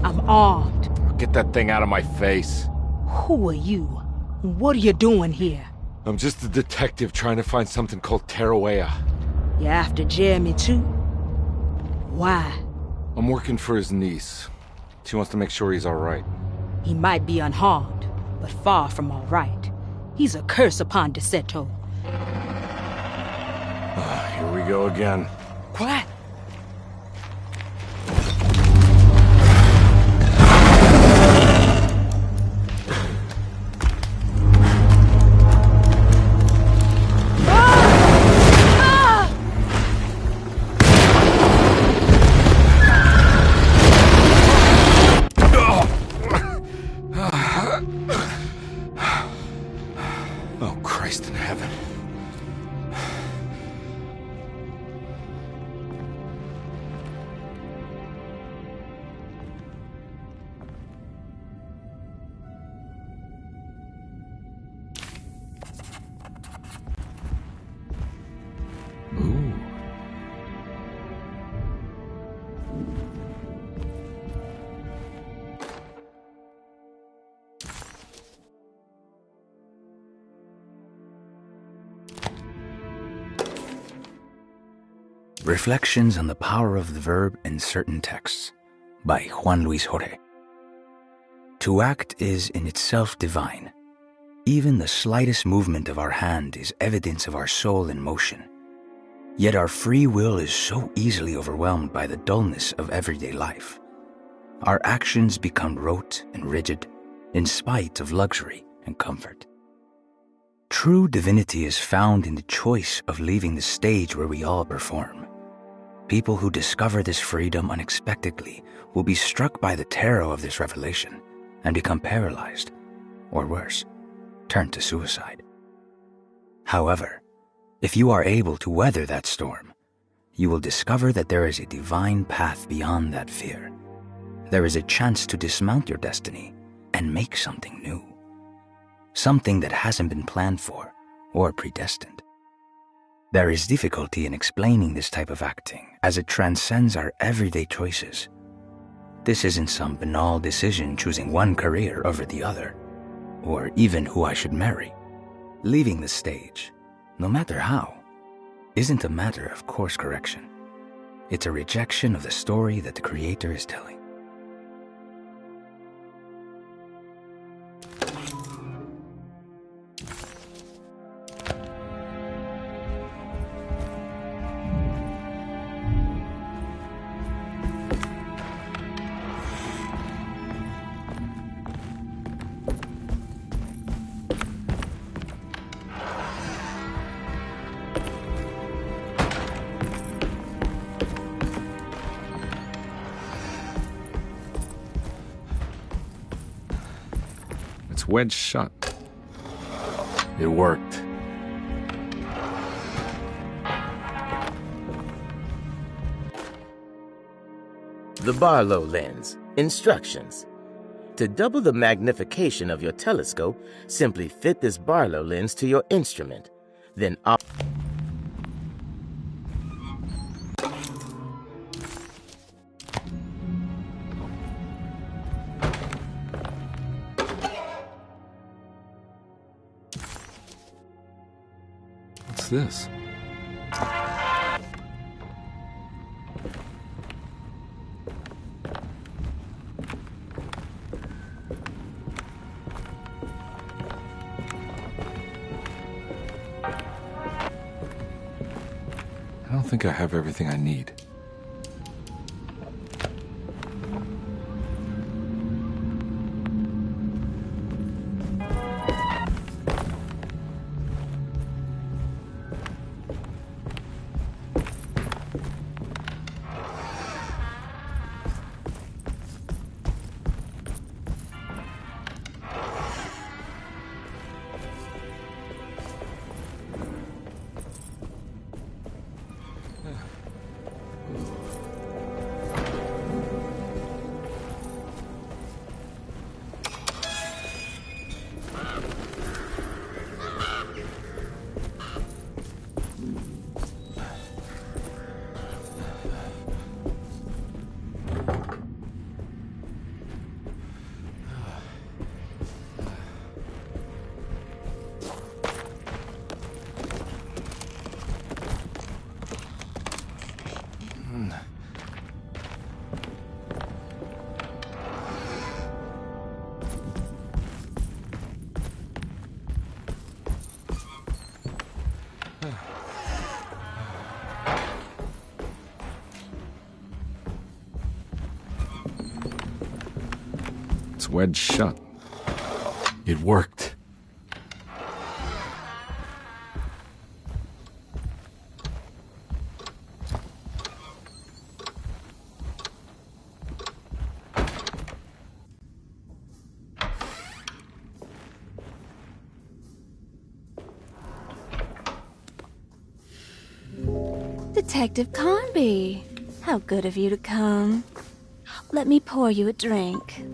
I'm armed. Get that thing out of my face. Who are you? What are you doing here? I'm just a detective trying to find something called Tarawea. You're after Jeremy too? Why? I'm working for his niece. She wants to make sure he's alright. He might be unharmed, but far from alright. He's a curse upon DeSeto. Here we go again. What? Oh, Christ in heaven. Ooh. Reflections on the Power of the Verb in Certain Texts by Juan Luis Jorge. To act is in itself divine. Even the slightest movement of our hand is evidence of our soul in motion. Yet our free will is so easily overwhelmed by the dullness of everyday life. Our actions become rote and rigid in spite of luxury and comfort. True divinity is found in the choice of leaving the stage where we all perform. People who discover this freedom unexpectedly will be struck by the terror of this revelation and become paralyzed, or worse, turn to suicide. However, if you are able to weather that storm, you will discover that there is a divine path beyond that fear. There is a chance to dismount your destiny and make something new. Something that hasn't been planned for or predestined. There is difficulty in explaining this type of acting as it transcends our everyday choices. This isn't some banal decision choosing one career over the other, or even who I should marry. Leaving the stage, no matter how, isn't a matter of course correction. It's a rejection of the story that the Creator is telling. Wedged shut. It worked. The Barlow lens. Instructions. To double the magnification of your telescope, simply fit this Barlow lens to your instrument. Then this? I don't think I have everything I need. It's wedged shut. It worked. Detective Carnby, how good of you to come. Let me pour you a drink.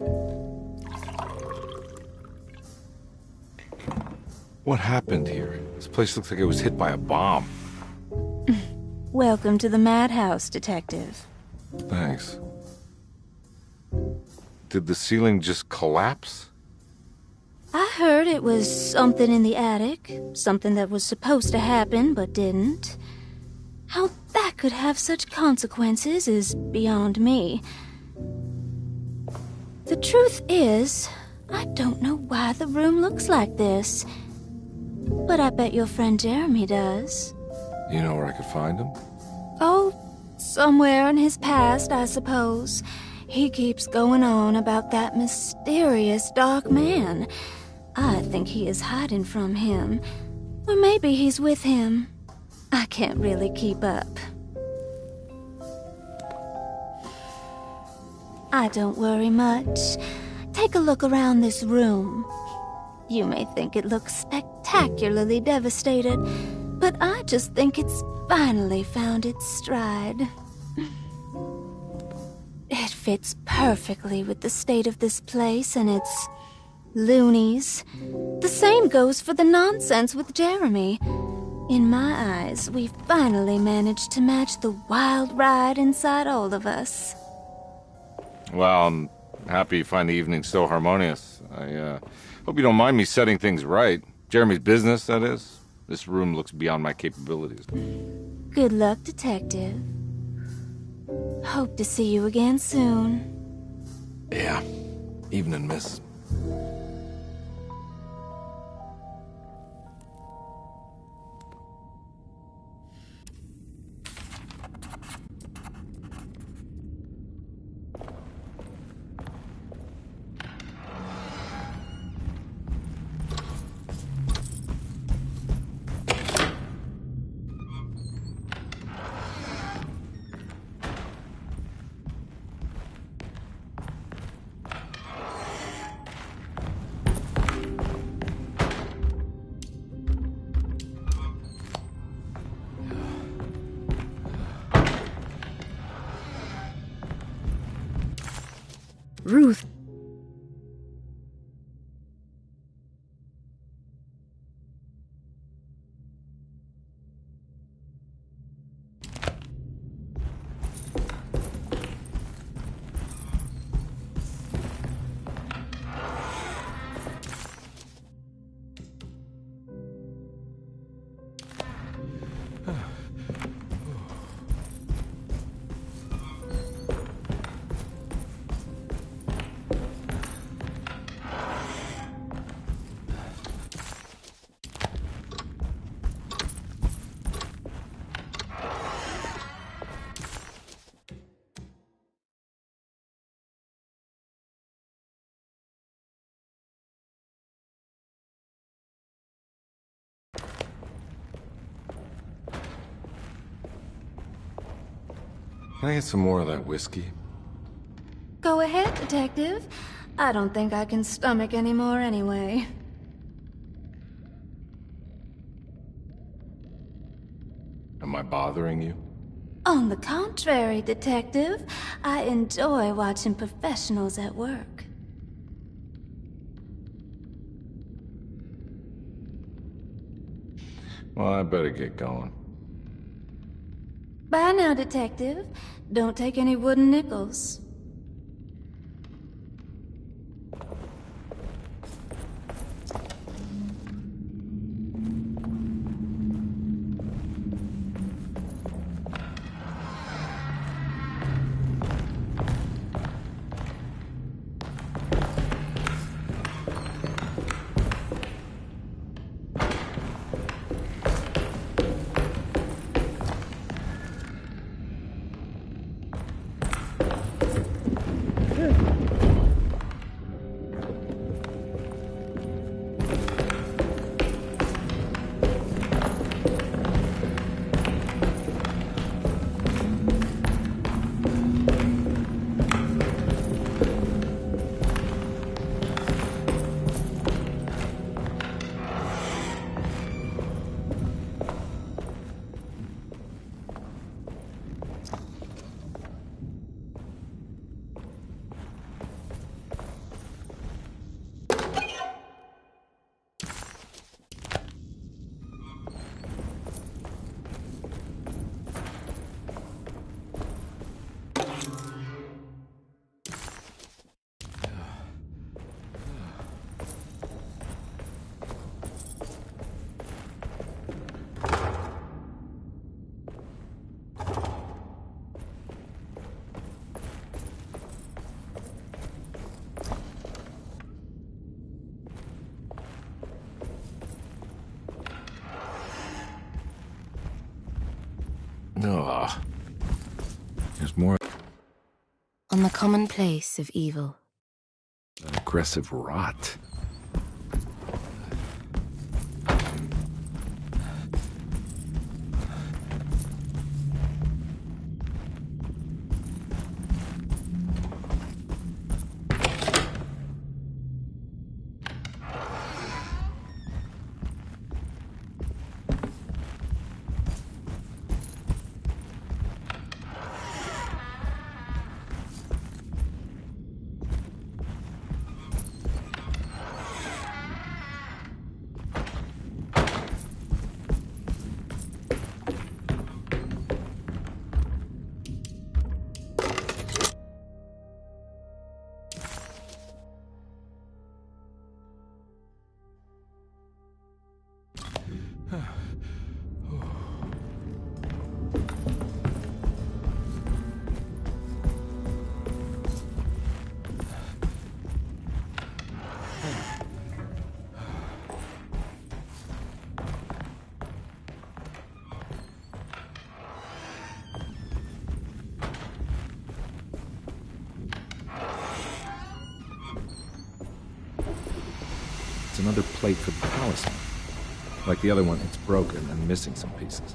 What happened here? This place looks like it was hit by a bomb. Welcome to the madhouse, Detective. Thanks. Did the ceiling just collapse? I heard it was something in the attic, something that was supposed to happen but didn't. How that could have such consequences is beyond me. The truth is, I don't know why the room looks like this. But I bet your friend Jeremy does. You know where I could find him? Oh, somewhere in his past, I suppose. He keeps going on about that mysterious dark man. I think he is hiding from him. Or maybe he's with him. I can't really keep up. I don't worry much. Take a look around this room. You may think it looks spectacularly devastated, but I just think it's finally found its stride. It fits perfectly with the state of this place and its loonies. The same goes for the nonsense with Jeremy. In my eyes, we finally managed to match the wild ride inside all of us. Well, I'm happy you find the evening so harmonious. I hope you don't mind me setting things right. Jeremy's business, that is. This room looks beyond my capabilities. Good luck, Detective. Hope to see you again soon. Yeah. Evening, miss. Ruth. Can I get some more of that whiskey? Go ahead, Detective. I don't think I can stomach any more anyway. Am I bothering you? On the contrary, Detective. I enjoy watching professionals at work. Well, I better get going. Bye now, Detective. Don't take any wooden nickels. Ugh. There's more. On the commonplace of evil. Aggressive rot. another plate for the talisman. Like the other one, it's broken and missing some pieces.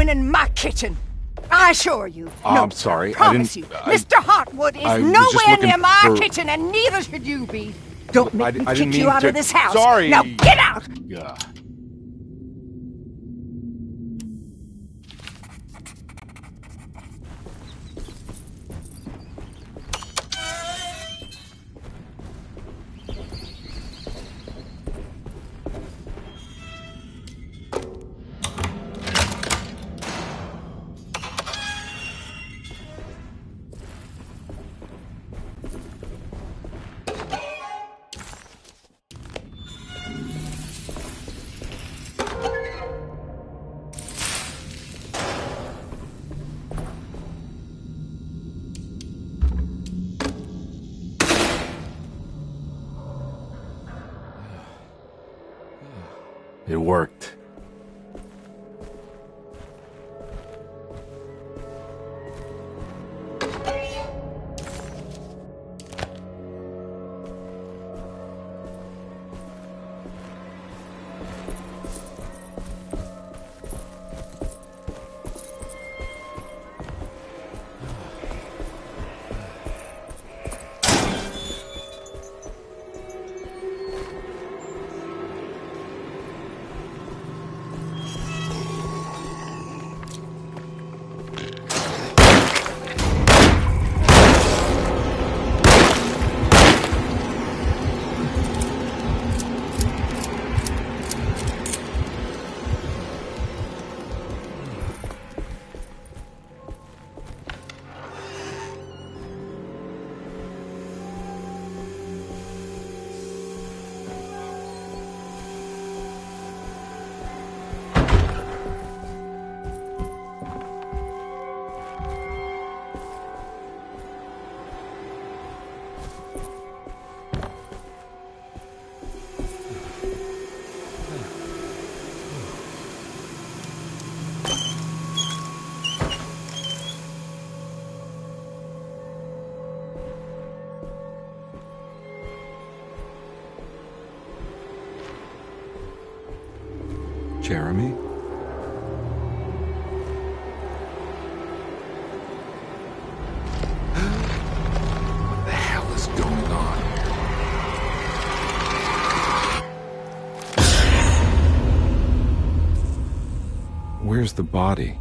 In my kitchen. I assure you. No, I'm sorry. I promise you. Mr. Hotwood is nowhere near my kitchen, and neither should you be. Don't make me kick you out of this house. Sorry. Now get out! Yeah. It worked. Jeremy? What the hell is going on? Where's the body?